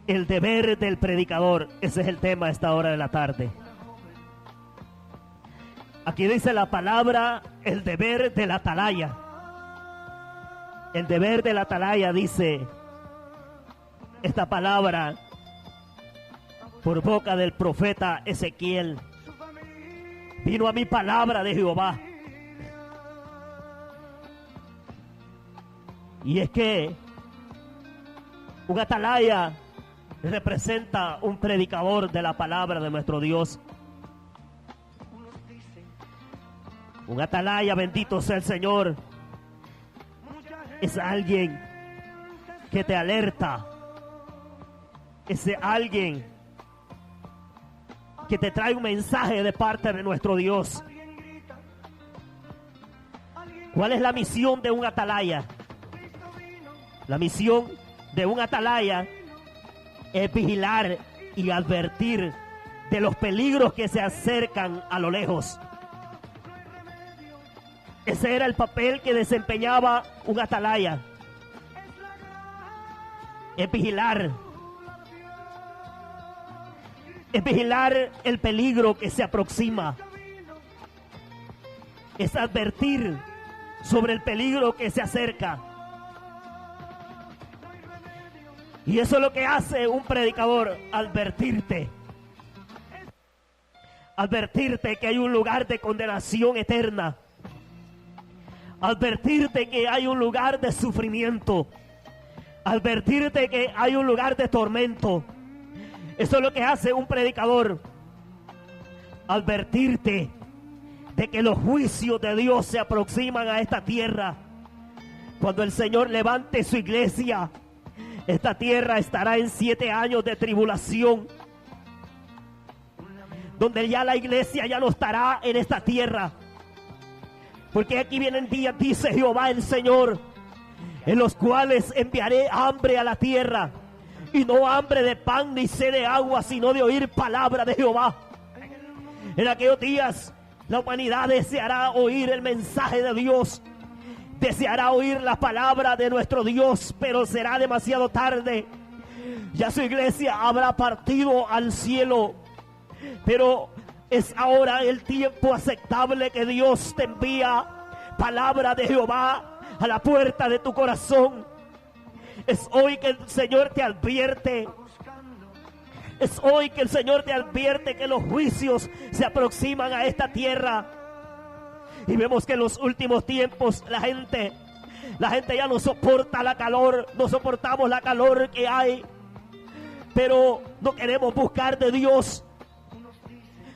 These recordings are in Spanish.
El deber del predicador. Ese es el tema a esta hora de la tarde. Aquí dice la palabra, el deber de la atalaya. El deber de la atalaya, dice esta palabra por boca del profeta Ezequiel. Vino a mi palabra de Jehová. Y es que un atalaya representa un predicador de la palabra de nuestro Dios. Un atalaya, bendito sea el Señor, es alguien que te alerta. Es alguien que te trae un mensaje de parte de nuestro Dios. ¿Cuál es la misión de un atalaya? La misión de un atalaya es vigilar y advertir de los peligros que se acercan a lo lejos. Ese era el papel que desempeñaba un atalaya. Es vigilar. Es vigilar el peligro que se aproxima. Es advertir sobre el peligro que se acerca. Y eso es lo que hace un predicador, advertirte. Advertirte que hay un lugar de condenación eterna. Advertirte que hay un lugar de sufrimiento. Advertirte que hay un lugar de tormento. Eso es lo que hace un predicador. Advertirte de que los juicios de Dios se aproximan a esta tierra. Cuando el Señor levante su iglesia, esta tierra estará en 7 años de tribulación, donde ya la iglesia ya no estará en esta tierra. Porque aquí vienen días, dice Jehová el Señor, en los cuales enviaré hambre a la tierra, y no hambre de pan ni sed de agua, sino de oír palabra de Jehová. En aquellos días la humanidad deseará oír el mensaje de Dios, deseará oír la palabra de nuestro Dios, pero será demasiado tarde. Ya su iglesia habrá partido al cielo, pero es ahora el tiempo aceptable que Dios te envía palabra de Jehová a la puerta de tu corazón. Es hoy que el Señor te advierte. Es hoy que el Señor te advierte que los juicios se aproximan a esta tierra. Y vemos que en los últimos tiempos la gente ya no soporta la calor, no soportamos la calor que hay. Pero no queremos buscar de Dios.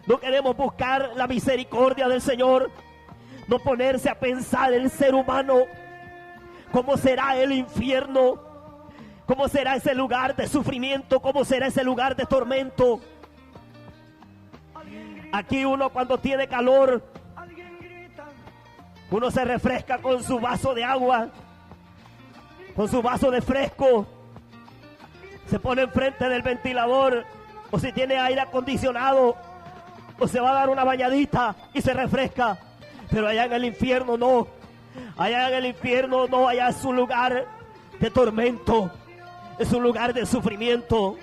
No queremos buscar la misericordia del Señor. No ponerse a pensar el ser humano. ¿Cómo será el infierno? ¿Cómo será ese lugar de sufrimiento? ¿Cómo será ese lugar de tormento? Aquí uno cuando tiene calor, uno se refresca con su vaso de agua, con su vaso de fresco. Se pone enfrente del ventilador, o si tiene aire acondicionado, o se va a dar una bañadita y se refresca. Pero allá en el infierno no. Allá en el infierno no, allá es un lugar de tormento. Es un lugar de sufrimiento.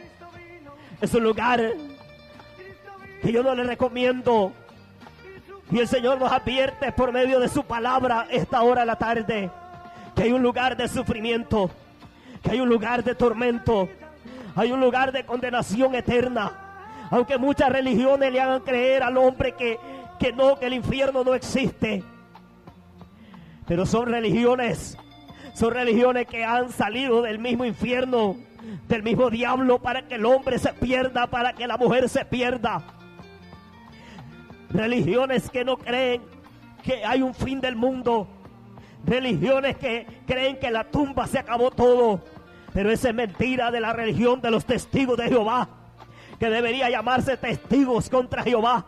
Es un lugar que yo no le recomiendo. Y el Señor nos advierte por medio de su palabra esta hora de la tarde que hay un lugar de sufrimiento, que hay un lugar de tormento, hay un lugar de condenación eterna. Aunque muchas religiones le hagan creer al hombre que el infierno no existe. Pero son religiones que han salido del mismo infierno, del mismo diablo, para que el hombre se pierda, para que la mujer se pierda. Religiones que no creen que hay un fin del mundo. Religiones que creen que la tumba se acabó todo. Pero esa es mentira de la religión de los testigos de Jehová, que debería llamarse testigos contra Jehová,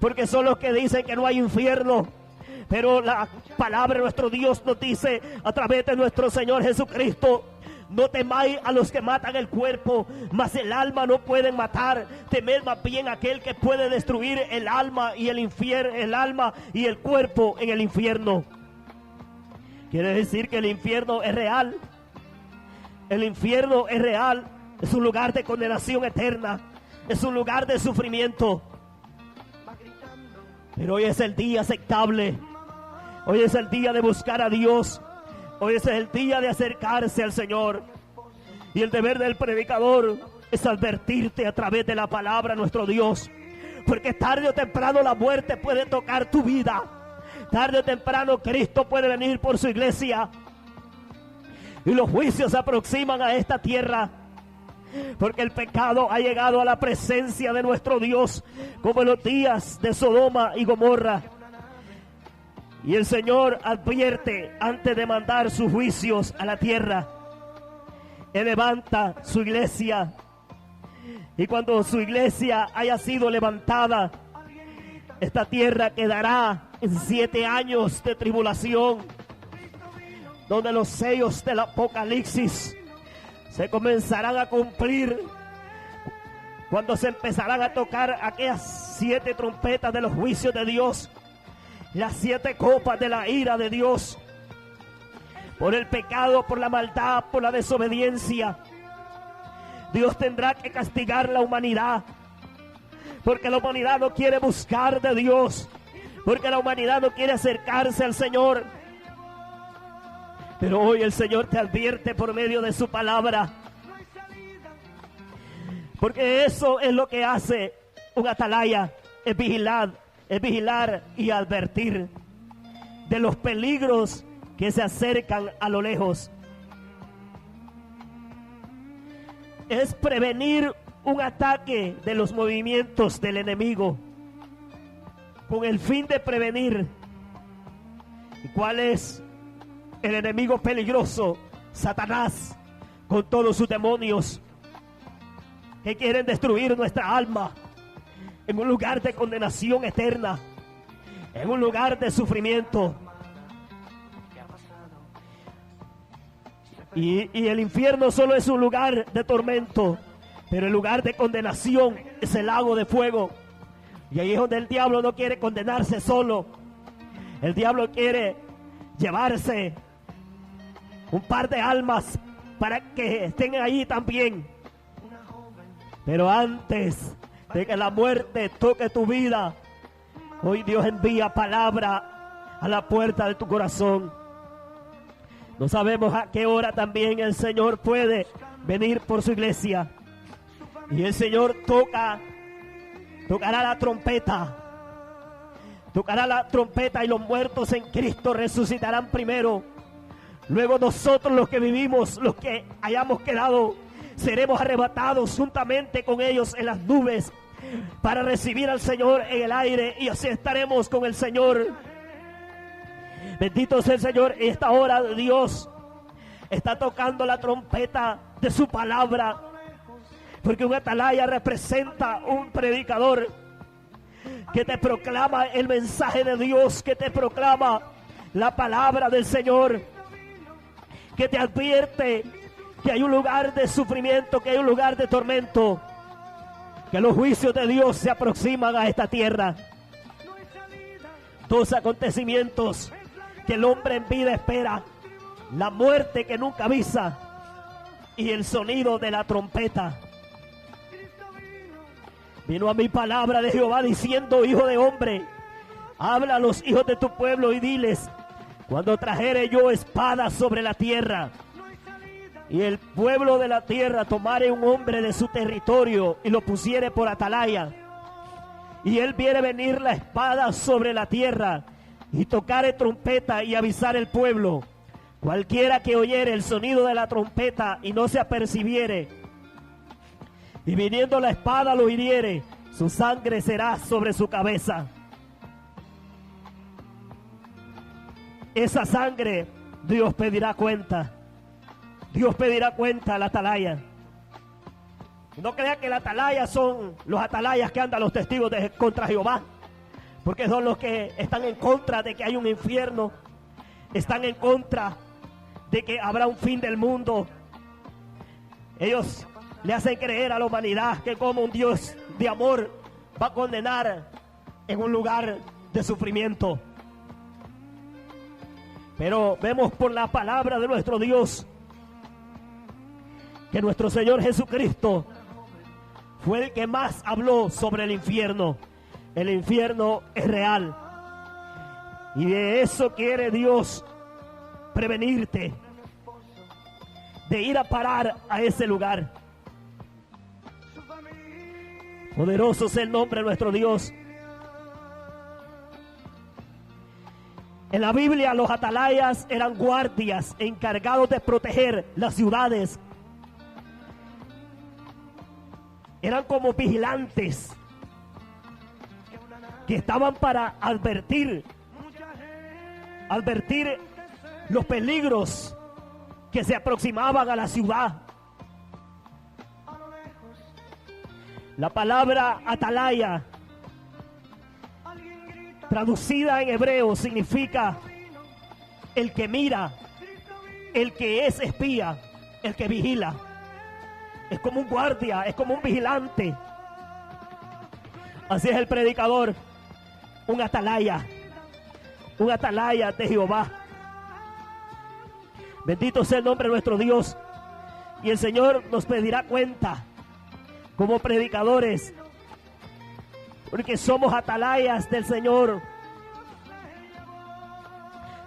porque son los que dicen que no hay infierno. Pero la palabra de nuestro Dios nos dice a través de nuestro Señor Jesucristo: no temáis a los que matan el cuerpo, mas el alma no pueden matar. Temed más bien a aquel que puede destruir el alma y el alma y el cuerpo en el infierno. Quiere decir que el infierno es real. El infierno es real. Es un lugar de condenación eterna. Es un lugar de sufrimiento. Pero hoy es el día aceptable. Hoy es el día de buscar a Dios. Hoy es el día de acercarse al Señor. Y el deber del predicador es advertirte a través de la palabra a nuestro Dios. Porque tarde o temprano la muerte puede tocar tu vida. Tarde o temprano Cristo puede venir por su iglesia. Y los juicios se aproximan a esta tierra. Porque el pecado ha llegado a la presencia de nuestro Dios, como en los días de Sodoma y Gomorra. Y el Señor advierte antes de mandar sus juicios a la tierra. Él levanta su iglesia. Y cuando su iglesia haya sido levantada, esta tierra quedará en 7 años de tribulación, donde los sellos del Apocalipsis se comenzarán a cumplir, cuando se empezarán a tocar aquellas 7 trompetas de los juicios de Dios, las 7 copas de la ira de Dios, por el pecado, por la maldad, por la desobediencia. Dios tendrá que castigar la humanidad, porque la humanidad no quiere buscar de Dios, porque la humanidad no quiere acercarse al Señor. Pero hoy el Señor te advierte por medio de su palabra, porque eso es lo que hace un atalaya, es vigilar y advertir de los peligros que se acercan a lo lejos. Es prevenir un ataque de los movimientos del enemigo, con el fin de prevenir. ¿Y cuál es el enemigo peligroso? Satanás, con todos sus demonios que quieren destruir nuestra alma en un lugar de condenación eterna, en un lugar de sufrimiento. Y el infierno solo es un lugar de tormento, pero el lugar de condenación es el lago de fuego. Y ahí es donde el diablo no quiere condenarse solo. El diablo quiere llevarse un par de almas para que estén ahí también. Pero antes de que la muerte toque tu vida, hoy Dios envía palabra a la puerta de tu corazón. No sabemos a qué hora también el Señor puede venir por su iglesia. Y el Señor tocará la trompeta. Tocará la trompeta y los muertos en Cristo resucitarán primero. Luego nosotros, los que vivimos, los que hayamos quedado, seremos arrebatados juntamente con ellos en las nubes para recibir al Señor en el aire, y así estaremos con el Señor. Bendito sea el Señor. En esta hora Dios está tocando la trompeta de su palabra, porque un atalaya representa un predicador que te proclama el mensaje de Dios, que te proclama la palabra del Señor, que te advierte que hay un lugar de sufrimiento, que hay un lugar de tormento, que los juicios de Dios se aproximan a esta tierra. 2 acontecimientos que el hombre en vida espera: la muerte que nunca avisa y el sonido de la trompeta. Vino a mi palabra de Jehová diciendo: hijo de hombre, habla a los hijos de tu pueblo y diles: cuando trajere yo espada sobre la tierra, y el pueblo de la tierra tomare un hombre de su territorio y lo pusiere por atalaya, y él viere venir la espada sobre la tierra, y tocare trompeta y avisar el pueblo, cualquiera que oyere el sonido de la trompeta y no se apercibiere, y viniendo la espada lo hiriere, su sangre será sobre su cabeza. Esa sangre Dios pedirá cuenta. Dios pedirá cuenta a la atalaya. No crea que la atalaya son los atalayas que andan los testigos contra Jehová, porque son los que están en contra de que hay un infierno, están en contra de que habrá un fin del mundo. Ellos le hacen creer a la humanidad que como un Dios de amor va a condenar en un lugar de sufrimiento. Pero vemos por la palabra de nuestro Dios que nuestro Señor Jesucristo fue el que más habló sobre el infierno. El infierno es real. Y de eso quiere Dios prevenirte, de ir a parar a ese lugar. Poderoso es el nombre de nuestro Dios. En la Biblia los atalayas eran guardias encargados de proteger las ciudades. Eran como vigilantes que estaban para advertir los peligros que se aproximaban a la ciudad. La palabra atalaya, traducida en hebreo, significa el que mira, el que es espía, el que vigila. Es como un guardia, es como un vigilante. Así es el predicador, un atalaya de Jehová. Bendito sea el nombre de nuestro Dios. Y el Señor nos pedirá cuenta como predicadores, porque somos atalayas del Señor.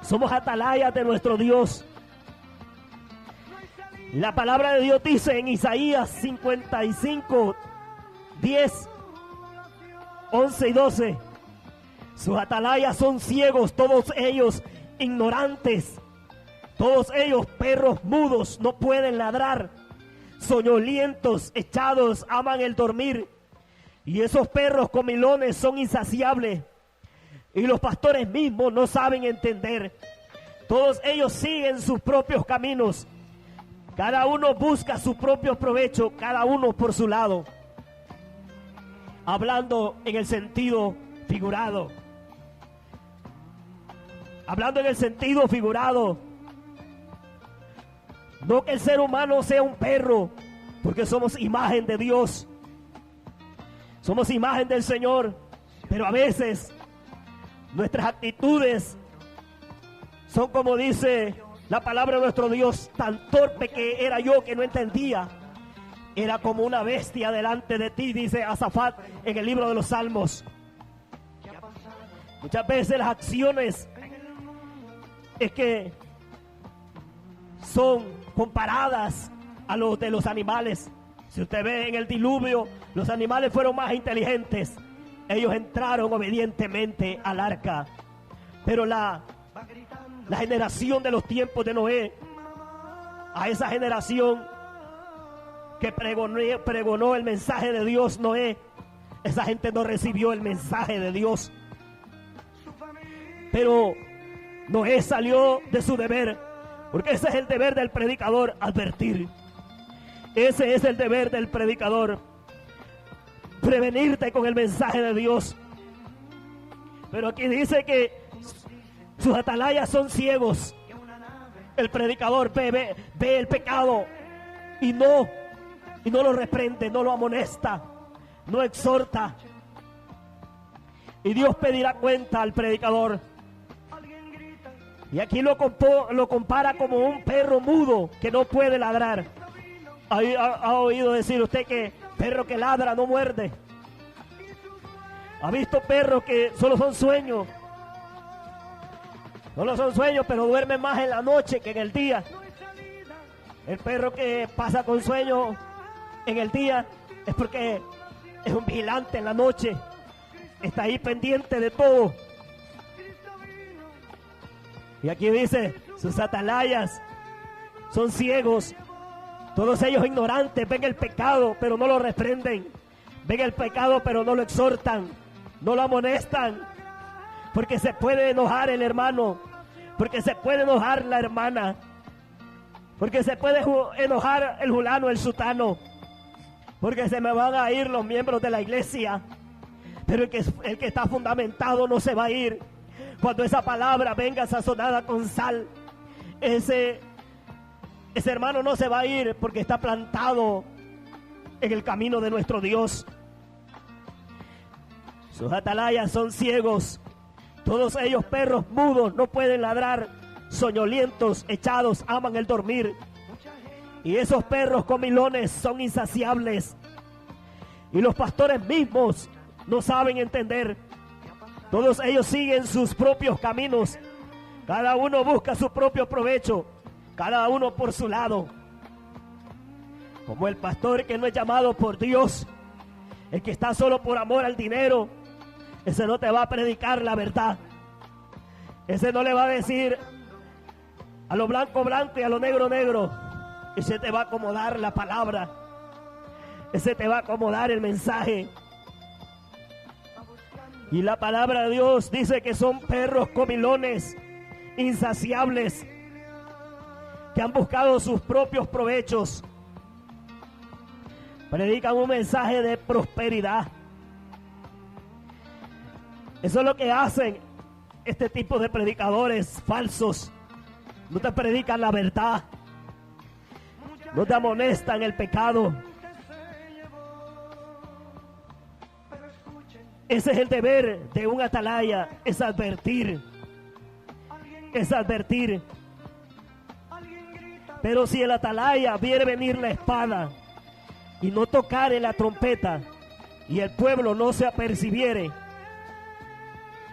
Somos atalayas de nuestro Dios. La palabra de Dios dice en Isaías 55, 10, 11 y 12. Sus atalayas son ciegos, todos ellos ignorantes. Todos ellos perros mudos, no pueden ladrar. Soñolientos, echados, aman el dormir. Y esos perros comilones son insaciables. Y los pastores mismos no saben entender. Todos ellos siguen sus propios caminos. Cada uno busca su propio provecho, cada uno por su lado. Hablando en el sentido figurado. Hablando en el sentido figurado. No que el ser humano sea un perro, porque somos imagen de Dios. Somos imagen del Señor, pero a veces nuestras actitudes son como dice la palabra de nuestro Dios, tan torpe que era yo que no entendía. Era como una bestia delante de ti, dice Asafat en el libro de los Salmos. Muchas veces las acciones es que son comparadas a los de los animales. Si usted ve en el diluvio, los animales fueron más inteligentes. Ellos entraron obedientemente al arca. Pero la generación de los tiempos de Noé, a esa generación que pregonó el mensaje de Dios, Noé, esa gente no recibió el mensaje de Dios. Pero Noé salió de su deber, porque ese es el deber del predicador, advertir. Ese es el deber del predicador, prevenirte con el mensaje de Dios. Pero aquí dice que sus atalayas son ciegos. El predicador ve el pecado y no lo reprende, no lo amonesta, no exhorta. Y Dios pedirá cuenta al predicador. Y aquí lo compara como un perro mudo que no puede ladrar. ¿Ha oído decir usted que perro que ladra no muerde? ¿Ha visto perros que solo son sueños? Solo son sueños, pero duermen más en la noche que en el día. El perro que pasa con sueño en el día es porque es un vigilante en la noche. Está ahí pendiente de todo. Y aquí dice, sus atalayas son ciegos. Todos ellos ignorantes, ven el pecado, pero no lo reprenden. Ven el pecado, pero no lo exhortan. No lo amonestan. Porque se puede enojar el hermano. Porque se puede enojar la hermana. Porque se puede enojar el fulano, el sutano. Porque se me van a ir los miembros de la iglesia. Pero el que está fundamentado no se va a ir. Cuando esa palabra venga sazonada con sal, ese hermano no se va a ir porque está plantado en el camino de nuestro Dios. Sus atalayas son ciegos. Todos ellos perros mudos, no pueden ladrar. Soñolientos, echados, aman el dormir. Y esos perros comilones son insaciables. Y los pastores mismos no saben entender. Todos ellos siguen sus propios caminos. Cada uno busca su propio provecho. Cada uno por su lado. Como el pastor que no es llamado por Dios. El que está solo por amor al dinero. Ese no te va a predicar la verdad. Ese no le va a decir a lo blanco blanco y a lo negro negro. Ese te va a acomodar la palabra. Ese te va a acomodar el mensaje. Y la palabra de Dios dice que son perros comilones, insaciables, que han buscado sus propios provechos. Predican un mensaje de prosperidad. Eso es lo que hacen este tipo de predicadores falsos. No te predican la verdad. No te amonestan el pecado. Ese es el deber de un atalaya, es advertir. Es advertir. Pero si el atalaya viere venir la espada y no tocare la trompeta y el pueblo no se apercibiere,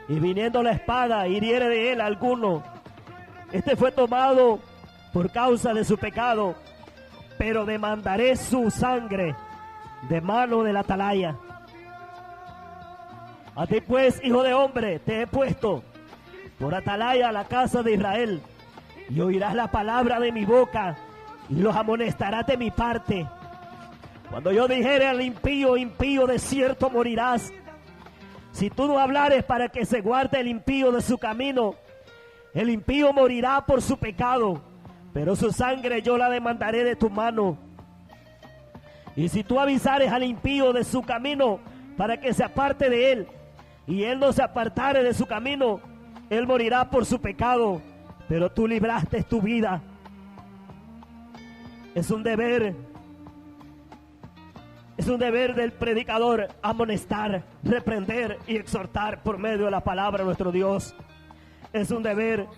y viniendo la espada hiriere de él alguno, este fue tomado por causa de su pecado, pero demandaré su sangre de mano del atalaya. A ti pues, hijo de hombre, te he puesto por atalaya a la casa de Israel, y oirás la palabra de mi boca, y los amonestarás de mi parte. Cuando yo dijere al impío, impío, de cierto morirás. Si tú no hablares para que se guarde el impío de su camino, el impío morirá por su pecado, pero su sangre yo la demandaré de tu mano. Y si tú avisares al impío de su camino para que se aparte de él, y él no se apartare de su camino, él morirá por su pecado, pero tú libraste tu vida. Es un deber del predicador amonestar, reprender y exhortar por medio de la palabra de nuestro Dios. Es un deber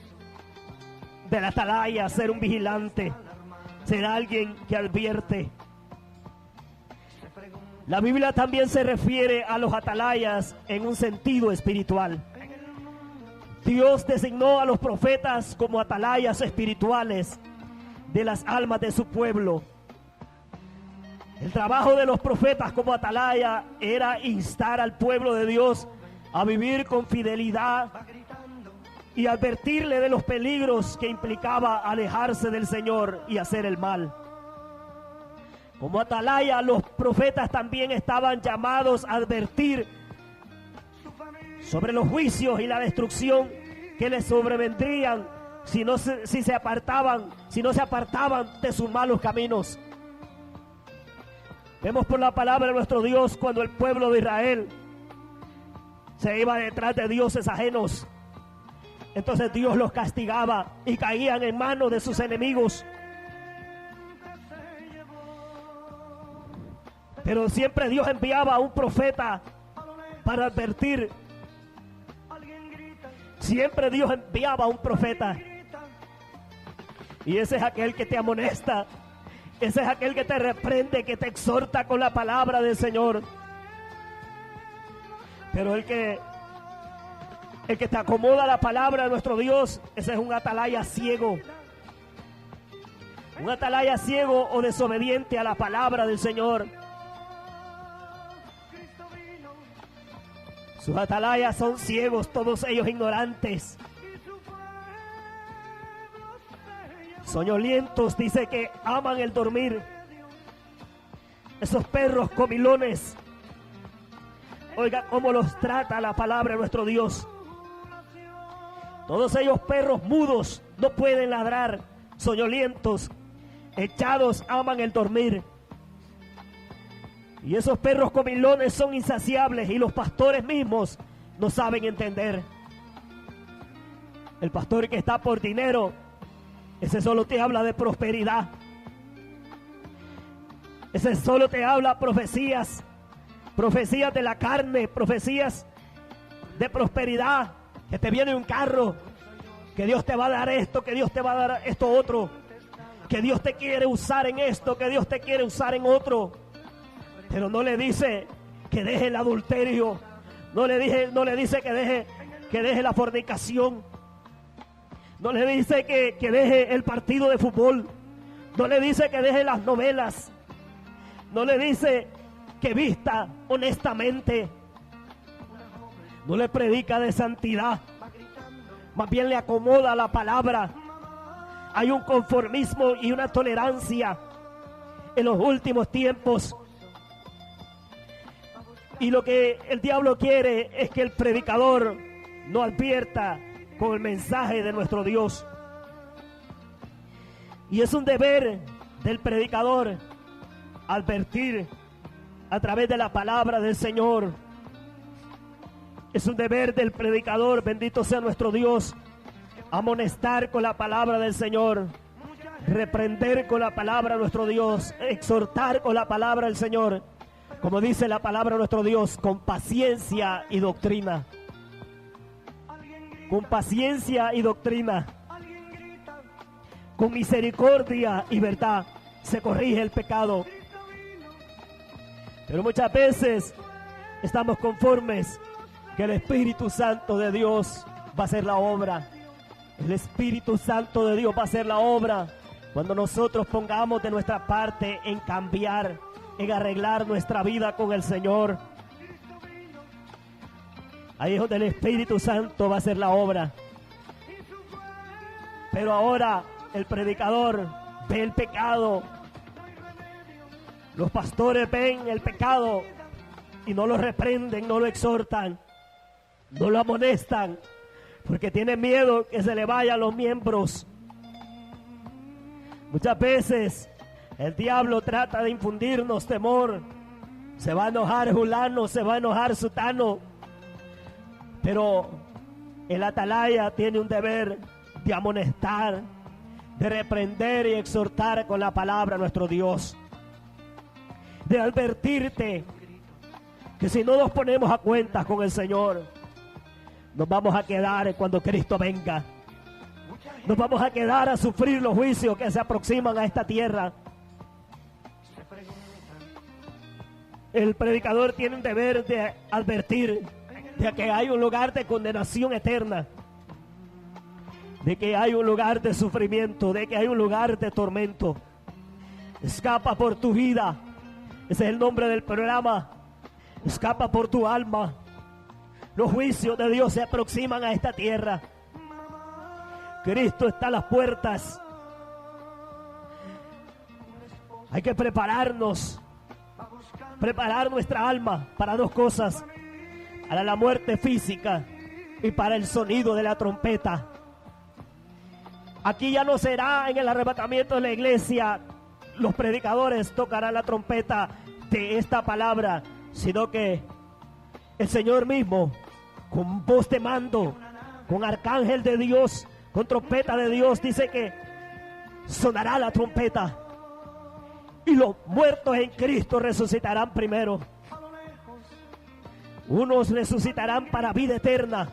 del atalaya ser un vigilante, ser alguien que advierte. La Biblia también se refiere a los atalayas en un sentido espiritual. Dios designó a los profetas como atalayas espirituales de las almas de su pueblo. El trabajo de los profetas como atalaya era instar al pueblo de Dios a vivir con fidelidad y advertirle de los peligros que implicaba alejarse del Señor y hacer el mal. Como atalaya, los profetas también estaban llamados a advertir sobre los juicios y la destrucción que les sobrevendrían si no se apartaban de sus malos caminos. Vemos por la palabra de nuestro Dios cuando el pueblo de Israel se iba detrás de dioses ajenos. Entonces Dios los castigaba y caían en manos de sus enemigos. Pero siempre Dios enviaba a un profeta para advertir. Siempre Dios enviaba a un profeta. Y ese es aquel que te amonesta. Ese es aquel que te reprende, que te exhorta con la palabra del Señor. Pero el que te acomoda la palabra de nuestro Dios, ese es un atalaya ciego. Un atalaya ciego o desobediente a la palabra del Señor. Sus atalayas son ciegos, todos ellos ignorantes. Soñolientos, dice que aman el dormir. Esos perros comilones. Oiga cómo los trata la palabra de nuestro Dios. Todos ellos perros mudos, no pueden ladrar. Soñolientos, echados, aman el dormir. Y esos perros comilones son insaciables y los pastores mismos no saben entender. El pastor que está por dinero, ese solo te habla de prosperidad. Ese solo te habla profecías de la carne, profecías de prosperidad, que te viene un carro, que Dios te va a dar esto, que Dios te va a dar esto otro. que Dios te quiere usar en esto, que Dios te quiere usar en otro. Pero no le dice que deje el adulterio, no le dice que deje la fornicación, no le dice que deje el partido de fútbol, no le dice que deje las novelas, no le dice que vista honestamente, no le predica de santidad, más bien le acomoda la palabra. Hay un conformismo y una tolerancia en los últimos tiempos. Y lo que el diablo quiere es que el predicador no advierta con el mensaje de nuestro Dios. Y es un deber del predicador advertir a través de la palabra del Señor. Es un deber del predicador, bendito sea nuestro Dios, amonestar con la palabra del Señor, reprender con la palabra de nuestro Dios, exhortar con la palabra del Señor, como dice la palabra de nuestro Dios, con paciencia y doctrina. Con paciencia y doctrina, con misericordia y verdad, se corrige el pecado. Pero muchas veces estamos conformes que el Espíritu Santo de Dios va a hacer la obra. El Espíritu Santo de Dios va a hacer la obra cuando nosotros pongamos de nuestra parte en cambiar, en arreglar nuestra vida con el Señor. Ahí es donde el Espíritu Santo va a hacer la obra. Pero ahora el predicador ve el pecado. Los pastores ven el pecado y no lo reprenden, no lo exhortan, no lo amonestan, porque tienen miedo que se le vayan los miembros. Muchas veces el diablo trata de infundirnos temor. Se va a enojar fulano, se va a enojar sutano. Pero el atalaya tiene un deber de amonestar, de reprender y exhortar con la palabra a nuestro Dios. De advertirte que si no nos ponemos a cuentas con el Señor, nos vamos a quedar cuando Cristo venga. Nos vamos a quedar a sufrir los juicios que se aproximan a esta tierra. El predicador tiene un deber de advertir de que hay un lugar de condenación eterna, de que hay un lugar de sufrimiento, de que hay un lugar de tormento. Escapa por tu vida. Ese es el nombre del programa. Escapa por tu alma. Los juicios de Dios se aproximan a esta tierra. Cristo está a las puertas. Hay que prepararnos, preparar nuestra alma para dos cosas: para la muerte física y para el sonido de la trompeta. Aquí ya no será en el arrebatamiento de la iglesia los predicadores tocarán la trompeta de esta palabra, sino que el Señor mismo, con voz de mando, con arcángel de Dios, con trompeta de Dios, dice que sonará la trompeta y los muertos en Cristo resucitarán primero. Unos resucitarán para vida eterna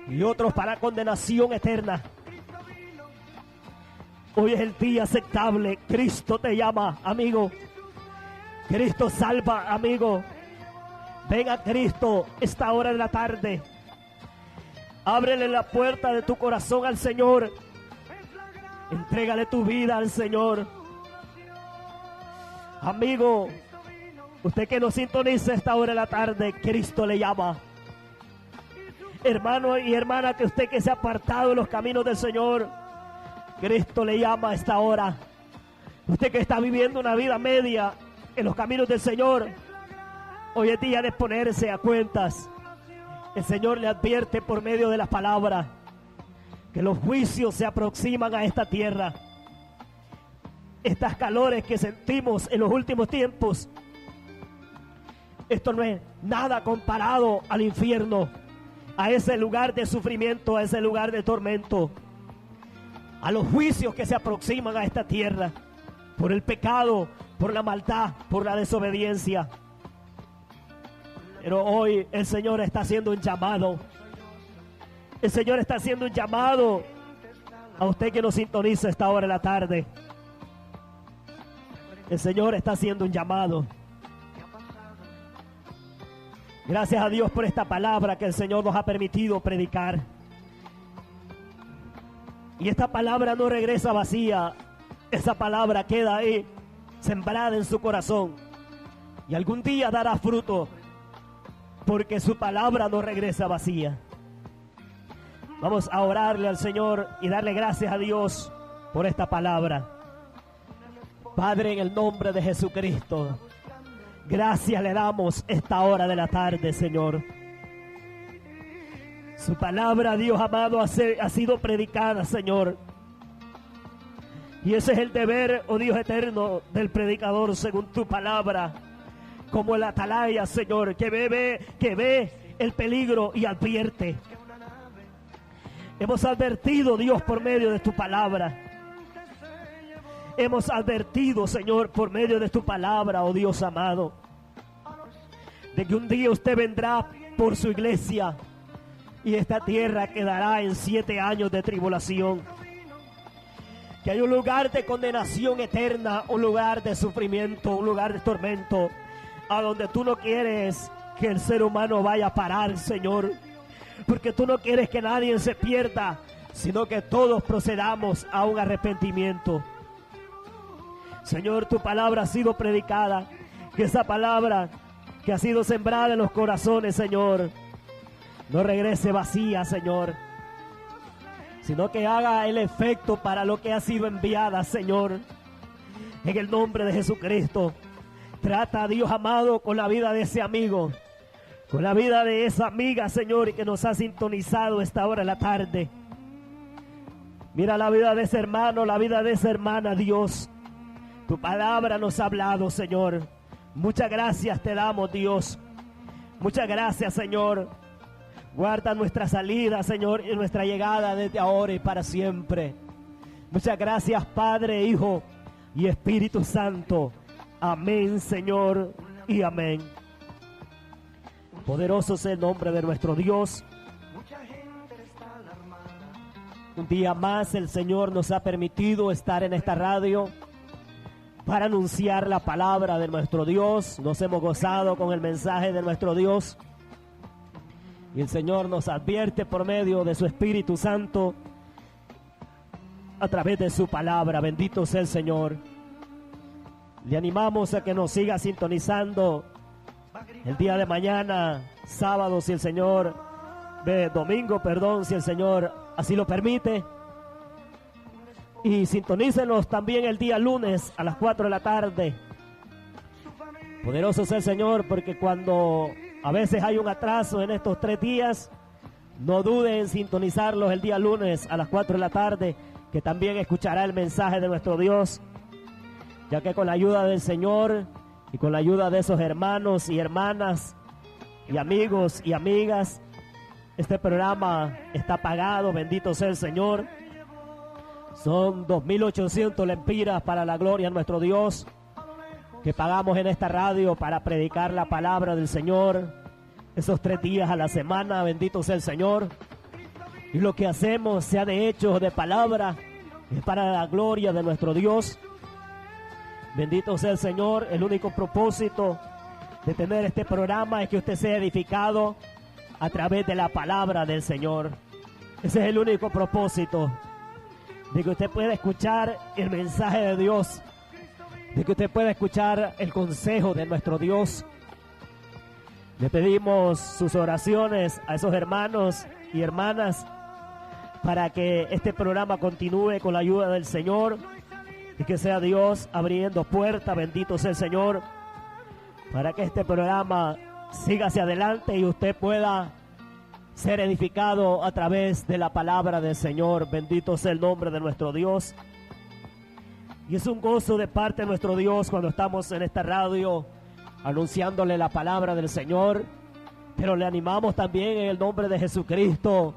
y otros para condenación eterna. Hoy es el día aceptable. Cristo te llama, amigo. Cristo salva, amigo. Ven a Cristo esta hora de la tarde. Ábrele la puerta de tu corazón al Señor. Entrégale tu vida al Señor. Amigo, usted que nos sintoniza esta hora de la tarde, Cristo le llama. Hermano y hermana, que usted que se ha apartado de los caminos del Señor, Cristo le llama a esta hora. Usted que está viviendo una vida media en los caminos del Señor, hoy es día de ponerse a cuentas. El Señor le advierte por medio de las palabras que los juicios se aproximan a esta tierra. Estas calores que sentimos en los últimos tiempos, esto no es nada comparado al infierno, a ese lugar de sufrimiento, a ese lugar de tormento, a los juicios que se aproximan a esta tierra por el pecado, por la maldad, por la desobediencia. Pero hoy el Señor está haciendo un llamado. El Señor está haciendo un llamado A usted que nos sintoniza a esta hora de la tarde, el Señor está haciendo un llamado. Gracias a Dios por esta palabra que el Señor nos ha permitido predicar. Y esta palabra no regresa vacía. Esa palabra queda ahí, sembrada en su corazón. Y algún día dará fruto, porque su palabra no regresa vacía. Vamos a orarle al Señor y darle gracias a Dios por esta palabra. Padre, en el nombre de Jesucristo, gracias le damos esta hora de la tarde, Señor. Su palabra, Dios amado, ha sido predicada, Señor. Y ese es el deber, oh Dios eterno, del predicador según tu palabra. Como el atalaya, Señor, que ve el peligro y advierte. Hemos advertido, Dios, por medio de tu palabra. Hemos advertido, Señor, por medio de tu palabra, oh Dios amado, de que un día usted vendrá por su iglesia y esta tierra quedará en 7 años de tribulación. Que hay un lugar de condenación eterna, un lugar de sufrimiento, un lugar de tormento, a donde tú no quieres que el ser humano vaya a parar, Señor, porque tú no quieres que nadie se pierda, sino que todos procedamos a un arrepentimiento. Señor, tu palabra ha sido predicada, que esa palabra que ha sido sembrada en los corazones, Señor, no regrese vacía, Señor, sino que haga el efecto para lo que ha sido enviada, Señor. En el nombre de Jesucristo, trata, Dios amado, con la vida de ese amigo, con la vida de esa amiga, Señor, y que nos ha sintonizado esta hora de la tarde. Mira la vida de ese hermano, la vida de esa hermana, Dios. Tu palabra nos ha hablado, Señor. Muchas gracias te damos, Dios. Muchas gracias, Señor. Guarda nuestra salida, Señor, y nuestra llegada desde ahora y para siempre. Muchas gracias, Padre, Hijo y Espíritu Santo. Amén, Señor, y amén. Poderoso es el nombre de nuestro Dios. Un día más el Señor nos ha permitido estar en esta radio para anunciar la palabra de nuestro Dios. Nos hemos gozado con el mensaje de nuestro Dios. Y el Señor nos advierte por medio de su Espíritu Santo a través de su palabra. Bendito sea el Señor. Le animamos a que nos siga sintonizando el día de mañana, sábado, si el Señor, domingo, perdón, si el Señor así lo permite. Y sintonícenos también el día lunes a las 4 de la tarde. Poderoso sea el Señor, porque cuando a veces hay un atraso en estos 3 días, no duden en sintonizarlos el día lunes a las 4 de la tarde, que también escuchará el mensaje de nuestro Dios, ya que con la ayuda del Señor y con la ayuda de esos hermanos y hermanas y amigos y amigas, este programa está pagado. Bendito sea el Señor. Son 2.800 lempiras para la gloria de nuestro Dios que pagamos en esta radio para predicar la palabra del Señor esos 3 días a la semana. Bendito sea el Señor. Y lo que hacemos, sea de hechos o de palabra, es para la gloria de nuestro Dios. Bendito sea el Señor. El único propósito de tener este programa es que usted sea edificado a través de la palabra del Señor. Ese es el único propósito, de que usted pueda escuchar el mensaje de Dios, de que usted pueda escuchar el consejo de nuestro Dios. Le pedimos sus oraciones a esos hermanos y hermanas para que este programa continúe con la ayuda del Señor y que sea Dios abriendo puertas. Bendito sea el Señor, para que este programa siga hacia adelante y usted pueda ser edificado a través de la palabra del Señor. Bendito sea el nombre de nuestro Dios. Y es un gozo de parte de nuestro Dios cuando estamos en esta radio anunciándole la palabra del Señor. Pero le animamos también en el nombre de Jesucristo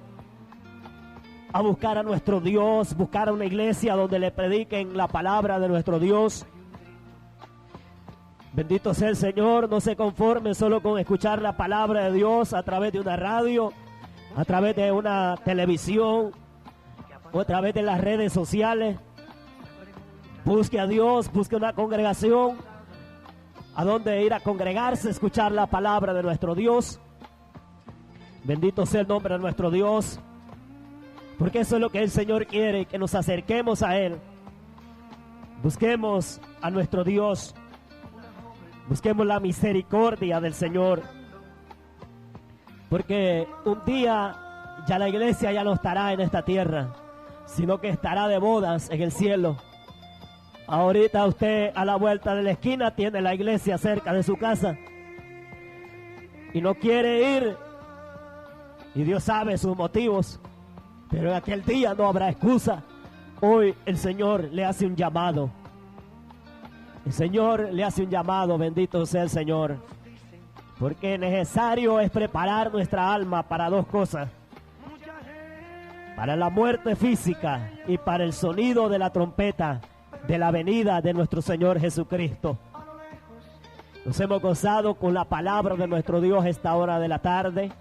a buscar a nuestro Dios, buscar a una iglesia donde le prediquen la palabra de nuestro Dios. Bendito sea el Señor. No se conforme solo con escuchar la palabra de Dios a través de una radio, a través de una televisión, o a través de las redes sociales. Busque a Dios, busque una congregación a donde ir a congregarse, escuchar la palabra de nuestro Dios. Bendito sea el nombre de nuestro Dios, porque eso es lo que el Señor quiere, que nos acerquemos a Él. Busquemos a nuestro Dios, busquemos la misericordia del Señor, porque un día ya la iglesia ya no estará en esta tierra, sino que estará de bodas en el cielo. Ahorita usted a la vuelta de la esquina tiene la iglesia cerca de su casa y no quiere ir, y Dios sabe sus motivos, pero en aquel día no habrá excusa. Hoy el Señor le hace un llamado. El Señor le hace un llamado, bendito sea el Señor, porque necesario es preparar nuestra alma para dos cosas: para la muerte física y para el sonido de la trompeta de la venida de nuestro Señor Jesucristo. Nos hemos gozado con la palabra de nuestro Dios esta hora de la tarde.